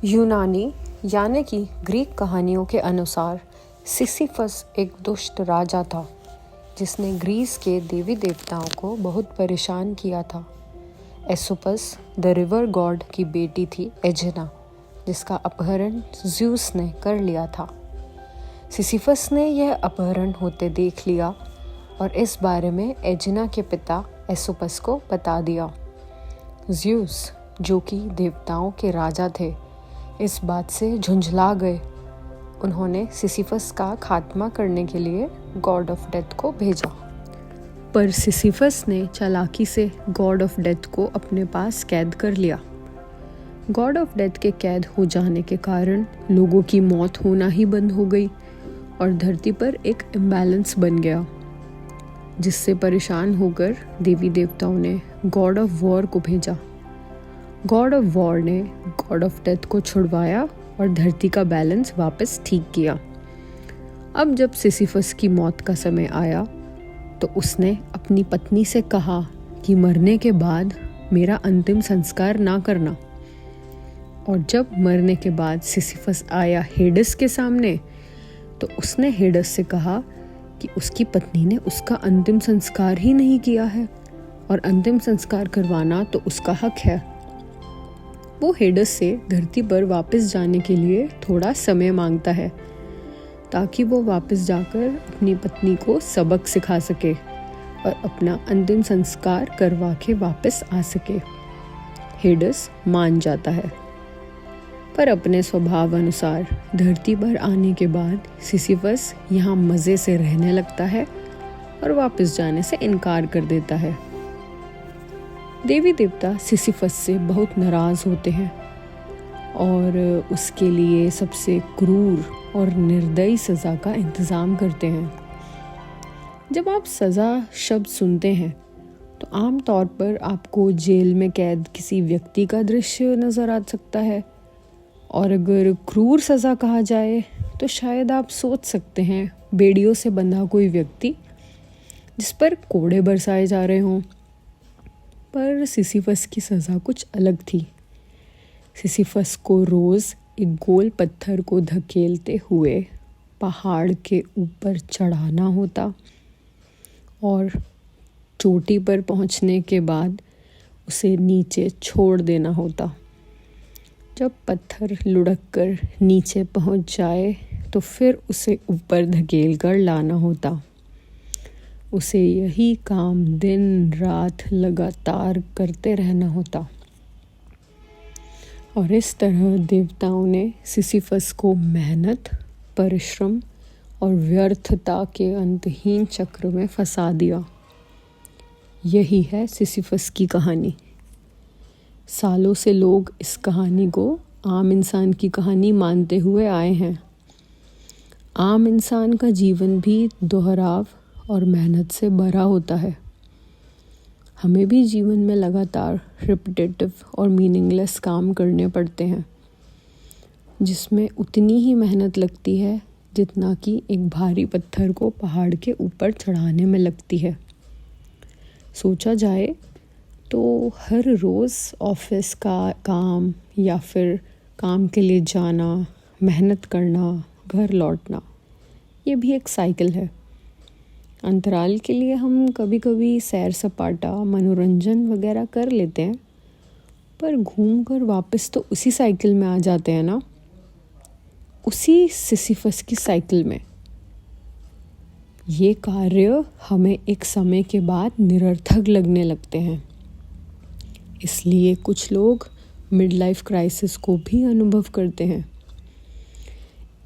यूनानी यानी कि ग्रीक कहानियों के अनुसार सिसिफस एक दुष्ट राजा था जिसने ग्रीस के देवी देवताओं को बहुत परेशान किया था। एसोपस द रिवर गॉड की बेटी थी एजेना, जिसका अपहरण ज़्यूस ने कर लिया था। सिसिफस ने यह अपहरण होते देख लिया और इस बारे में एजेना के पिता एसोपस को बता दिया। ज़्यूस, जो कि देवताओं के राजा थे, इस बात से झुंझला गए। उन्होंने सिसिफस का खात्मा करने के लिए गॉड ऑफ डेथ को भेजा, पर सिसिफस ने चालाकी से गॉड ऑफ डेथ को अपने पास कैद कर लिया। गॉड ऑफ डेथ के कैद हो जाने के कारण लोगों की मौत होना ही बंद हो गई और धरती पर एक इम्बैलेंस बन गया, जिससे परेशान होकर देवी देवताओं ने गॉड ऑफ वॉर को भेजा। गॉड ऑफ वॉर ने गॉड ऑफ डेथ को छुड़वाया और धरती का बैलेंस वापस ठीक किया। अब जब सिसिफस की मौत का समय आया तो उसने अपनी पत्नी से कहा कि मरने के बाद मेरा अंतिम संस्कार ना करना। और जब मरने के बाद सिसिफस आया हेडस के सामने तो उसने हेडस से कहा कि उसकी पत्नी ने उसका अंतिम संस्कार ही नहीं किया है और अंतिम संस्कार करवाना तो उसका हक है। वो हेडस से धरती पर वापस जाने के लिए थोड़ा समय मांगता है ताकि वो वापस जाकर अपनी पत्नी को सबक सिखा सके और अपना अंतिम संस्कार करवा के वापस आ सके। हेडस मान जाता है, पर अपने स्वभाव अनुसार धरती पर आने के बाद सिसिफस यहाँ मज़े से रहने लगता है और वापस जाने से इनकार कर देता है। देवी देवता सिसिफस से बहुत नाराज़ होते हैं और उसके लिए सबसे क्रूर और निर्दयी सज़ा का इंतज़ाम करते हैं। जब आप सज़ा शब्द सुनते हैं तो आम तौर पर आपको जेल में कैद किसी व्यक्ति का दृश्य नज़र आ सकता है, और अगर क्रूर सज़ा कहा जाए तो शायद आप सोच सकते हैं बेड़ियों से बंधा कोई व्यक्ति जिस पर कोड़े बरसाए जा रहे हों। पर सिसिफस की सज़ा कुछ अलग थी। सिसिफस को रोज़ एक गोल पत्थर को धकेलते हुए पहाड़ के ऊपर चढ़ाना होता और चोटी पर पहुंचने के बाद उसे नीचे छोड़ देना होता। जब पत्थर लुढ़क कर नीचे पहुंच जाए तो फिर उसे ऊपर धकेल कर लाना होता। उसे यही काम दिन रात लगातार करते रहना होता। और इस तरह देवताओं ने सिसिफस को मेहनत, परिश्रम और व्यर्थता के अंतहीन चक्र में फंसा दिया। यही है सिसिफस की कहानी। सालों से लोग इस कहानी को आम इंसान की कहानी मानते हुए आए हैं। आम इंसान का जीवन भी दोहराव और मेहनत से भरा होता है। हमें भी जीवन में लगातार रिपीटेटिव और मीनिंगलेस काम करने पड़ते हैं, जिसमें उतनी ही मेहनत लगती है जितना कि एक भारी पत्थर को पहाड़ के ऊपर चढ़ाने में लगती है। सोचा जाए तो हर रोज़ ऑफिस का काम या फिर काम के लिए जाना, मेहनत करना, घर लौटना, ये भी एक साइकिल है। अंतराल के लिए हम कभी कभी सैर सपाटा, मनोरंजन वगैरह कर लेते हैं, पर घूमकर वापस तो उसी साइकिल में आ जाते हैं ना, उसी सिसिफस की साइकिल में। ये कार्य हमें एक समय के बाद निरर्थक लगने लगते हैं। इसलिए कुछ लोग मिड लाइफ क्राइसिस को भी अनुभव करते हैं।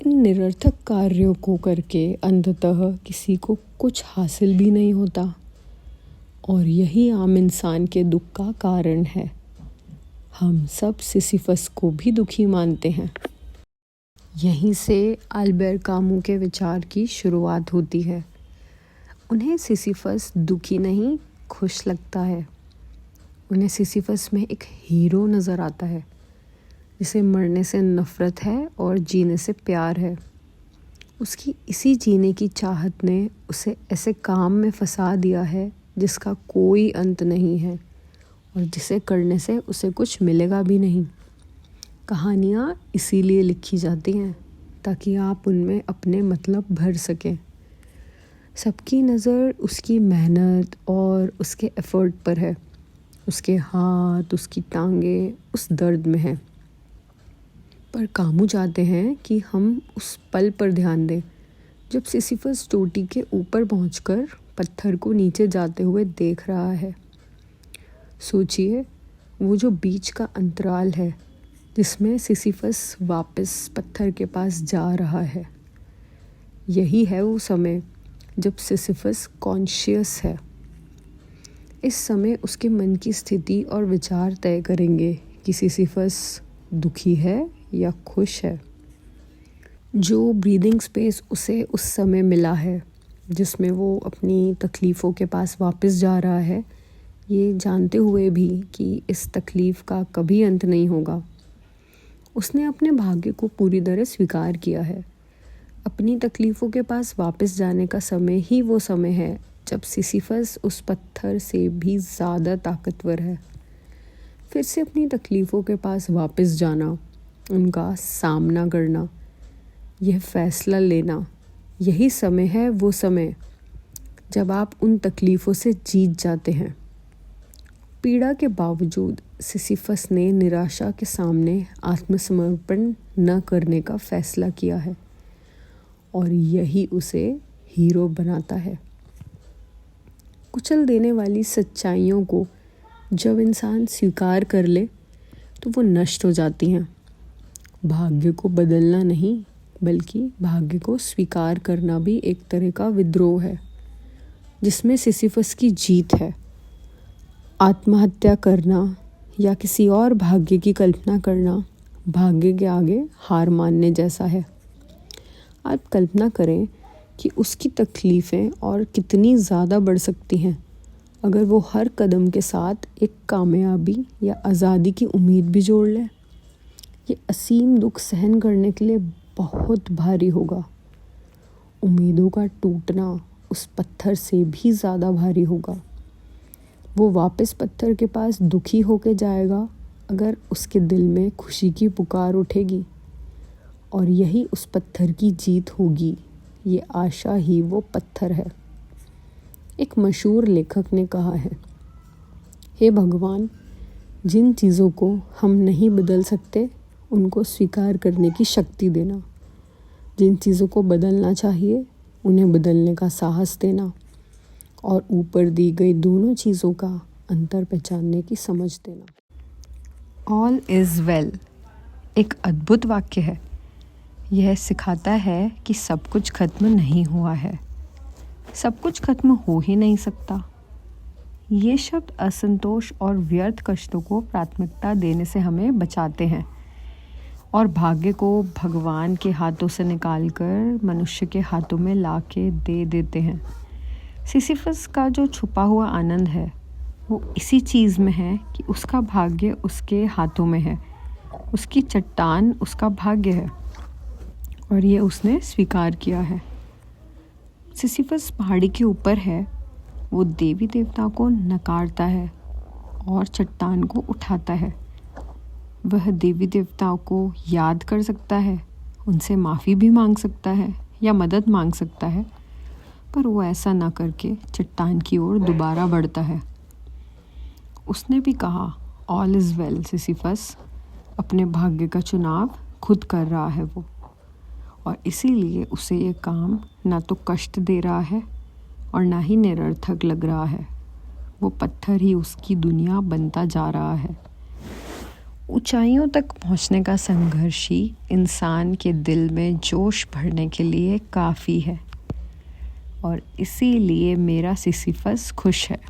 इन निरर्थक कार्यों को करके अंततः किसी को कुछ हासिल भी नहीं होता, और यही आम इंसान के दुख का कारण है। हम सब सिसिफस को भी दुखी मानते हैं। यहीं से अल्बेर कामू के विचार की शुरुआत होती है। उन्हें सिसिफस दुखी नहीं, खुश लगता है। उन्हें सिसिफस में एक हीरो नज़र आता है जिसे मरने से नफ़रत है और जीने से प्यार है। उसकी इसी जीने की चाहत ने उसे ऐसे काम में फंसा दिया है जिसका कोई अंत नहीं है और जिसे करने से उसे कुछ मिलेगा भी नहीं। कहानियाँ इसीलिए लिखी जाती हैं ताकि आप उनमें अपने मतलब भर सकें। सबकी नज़र उसकी मेहनत और उसके एफ़र्ट पर है, उसके हाथ, उसकी टांगें उस दर्द में है। पर कामू चाहते हैं कि हम उस पल पर ध्यान दें जब सिसिफस चोटी के ऊपर पहुंचकर पत्थर को नीचे जाते हुए देख रहा है। सोचिए, वो जो बीच का अंतराल है जिसमें सिसिफस वापस पत्थर के पास जा रहा है, यही है वो समय जब सिसिफस कॉन्शियस है। इस समय उसके मन की स्थिति और विचार तय करेंगे कि सिसिफस दुखी है या खुश है। जो ब्रीदिंग स्पेस उसे उस समय मिला है जिसमें वो अपनी तकलीफ़ों के पास वापस जा रहा है, ये जानते हुए भी कि इस तकलीफ़ का कभी अंत नहीं होगा, उसने अपने भाग्य को पूरी तरह स्वीकार किया है। अपनी तकलीफ़ों के पास वापस जाने का समय ही वो समय है जब सिसिफस उस पत्थर से भी ज़्यादा ताकतवर है। फिर से अपनी तकलीफ़ों के पास वापस जाना, उनका सामना करना, यह फ़ैसला लेना, यही समय है वो समय जब आप उन तकलीफ़ों से जीत जाते हैं। पीड़ा के बावजूद सिसिफस ने निराशा के सामने आत्मसमर्पण न करने का फ़ैसला किया है और यही उसे हीरो बनाता है। कुचल देने वाली सच्चाइयों को जब इंसान स्वीकार कर ले तो वो नष्ट हो जाती हैं। भाग्य को बदलना नहीं बल्कि भाग्य को स्वीकार करना भी एक तरह का विद्रोह है जिसमें सिसिफस की जीत है। आत्महत्या करना या किसी और भाग्य की कल्पना करना भाग्य के आगे हार मानने जैसा है। आप कल्पना करें कि उसकी तकलीफ़ें और कितनी ज़्यादा बढ़ सकती हैं अगर वो हर कदम के साथ एक कामयाबी या आज़ादी की उम्मीद भी जोड़ ले। ये असीम दुख सहन करने के लिए बहुत भारी होगा। उम्मीदों का टूटना उस पत्थर से भी ज़्यादा भारी होगा। वो वापस पत्थर के पास दुखी होके जाएगा अगर उसके दिल में खुशी की पुकार उठेगी, और यही उस पत्थर की जीत होगी। ये आशा ही वो पत्थर है। एक मशहूर लेखक ने कहा है, हे भगवान, जिन चीज़ों को हम नहीं बदल सकते उनको स्वीकार करने की शक्ति देना, जिन चीज़ों को बदलना चाहिए उन्हें बदलने का साहस देना, और ऊपर दी गई दोनों चीज़ों का अंतर पहचानने की समझ देना। ऑल इज़ वेल एक अद्भुत वाक्य है। यह सिखाता है कि सब कुछ खत्म नहीं हुआ है, सब कुछ खत्म हो ही नहीं सकता। ये शब्द असंतोष और व्यर्थ कष्टों को प्राथमिकता देने से हमें बचाते हैं और भाग्य को भगवान के हाथों से निकालकर मनुष्य के हाथों में लाके दे देते हैं। सिसिफस का जो छुपा हुआ आनंद है वो इसी चीज़ में है कि उसका भाग्य उसके हाथों में है, उसकी चट्टान उसका भाग्य है और ये उसने स्वीकार किया है। सिसिफस पहाड़ी के ऊपर है, वो देवी देवताओं को नकारता है और चट्टान को उठाता है। वह देवी देवताओं को याद कर सकता है, उनसे माफ़ी भी मांग सकता है या मदद मांग सकता है, पर वो ऐसा ना करके चट्टान की ओर दोबारा बढ़ता है। उसने भी कहा, ऑल इज़ वेल सिसिफस, अपने भाग्य का चुनाव खुद कर रहा है वो, और इसीलिए उसे ये काम ना तो कष्ट दे रहा है और ना ही निरर्थक लग रहा है। वो पत्थर ही उसकी दुनिया बनता जा रहा है। ऊंचाइयों तक पहुंचने का संघर्ष ही इंसान के दिल में जोश भरने के लिए काफ़ी है, और इसीलिए मेरा सिसिफस खुश है।